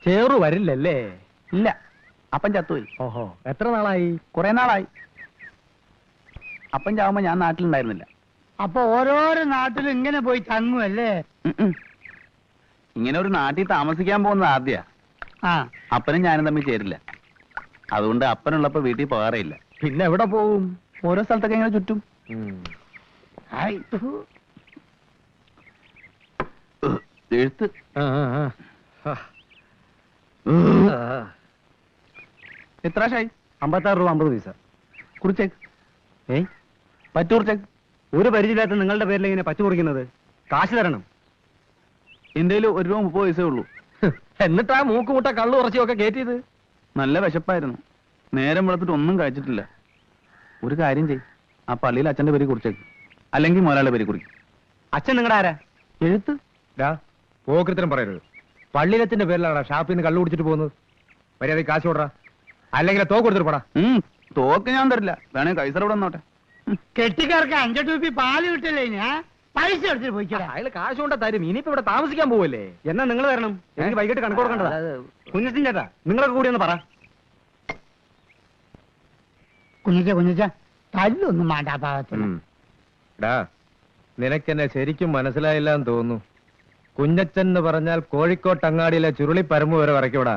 ചേറു വരില്ലല്ലേ? ഇല്ല, അപ്പൻ ചത്തുപോയി. ഓഹോ, എത്ര നാളായി? കുറെ നാളായി. അപ്പൻ ചാവുമ്പോ ഞാൻ നാട്ടിലുണ്ടായിരുന്നില്ല. അപ്പൊ ഓരോരോ നാട്ടിലും ഇങ്ങനെ പോയി തങ്ങുമല്ലേ? ഇങ്ങനെ ഒരു നാട്ടിൽ താമസിക്കാൻ പോകുന്നത് ആദ്യ. ആ, അപ്പനും ഞാനും തമ്മിൽ ചേരില്ല. അതുകൊണ്ട് അപ്പനുള്ളപ്പോ വീട്ടിൽ പോകാറില്ല. പിന്നെ എവിടെ പോവും? ഓരോ സ്ഥലത്തൊക്കെ ഇങ്ങനെ ചുറ്റും. ഹായ്. എഴുത്ത് എത്ര ഷായി? 56 രൂപ 50 പൈസ. കുറിച്ചേക്ക്. ഏയ്, പറ്റൂർച്ചേക്ക്. ഒരു പരിചയമില്ലാത്ത നിങ്ങളുടെ പേരിൽ ഇങ്ങനെ പച്ച കുറിക്കുന്നത്? കാശ് തരണം. എന്റെ 1 രൂപ 30 പൈസേ ഉള്ളൂ. എന്നിട്ടാ മൂക്കുമുട്ട കള്ളു കുറച്ചൊക്കെ കയറ്റിയത്? നല്ല വിശപ്പായിരുന്നു. നേരം വെളുത്തിട്ട് ഒന്നും കഴിച്ചിട്ടില്ല. ഒരു കാര്യം ചെയ്, ആ പള്ളിയിൽ അച്ഛന്റെ പേര് കുറിച്ചേക്ക്, അല്ലെങ്കിൽ മുതലാളിയുടെ പേര് കുറിക്കും. അച്ഛൻ നിങ്ങളുടെ ആരാ? എഴുത്ത്. പോകൃത്തിനും പറയരുത്. പള്ളിയിലത്തിന്റെ പേരിലാണ് ഷാപ്പിൽ നിന്ന് കള്ളു കുടിച്ചിട്ട് പോകുന്നത്. മര്യാദ കാശ് കൊടുറാ, അല്ലെങ്കിൽ തോക്ക് കൊടുത്തിട്ട് പോടാ. തോക്ക് ഞാൻ തരില്ല, വേണേ കൈസർ ഇവിടെ വന്നോട്ടെ. കെട്ടിക്കാർക്ക് 5 രൂപ പാല് കിട്ടില്ലേ? ഞാൻ പൈസ എടുത്തിട്ട് പോയിക്കോടാ. അയാൾ കാശ് കൊണ്ട് തരും. ഇനിയിപ്പോ ഇവിടെ താമസിക്കാൻ പോവല്ലേ? എന്നാ നിങ്ങൾ തരണം. എനിക്ക് വൈകിട്ട് കണക്ക് കൊടുക്കേണ്ടതാ. കുഞ്ഞിൻ ചേട്ടാ, നിങ്ങളൊക്കെ കൂടി ഒന്ന് പറ. കുഞ്ഞിച്ച തല്ലൊന്നും വേണ്ട പാവത്തിന്. നിനക്കെന്നെ ശരിക്കും മനസ്സിലായില്ല എന്ന് തോന്നുന്നു. കുഞ്ഞച്ചൻ എന്ന് പറഞ്ഞാൽ കോഴിക്കോട്ട് അങ്ങാടിയിലെ ചുരുളി പരമ്പ് വരെ വരയ്ക്കൂടാ.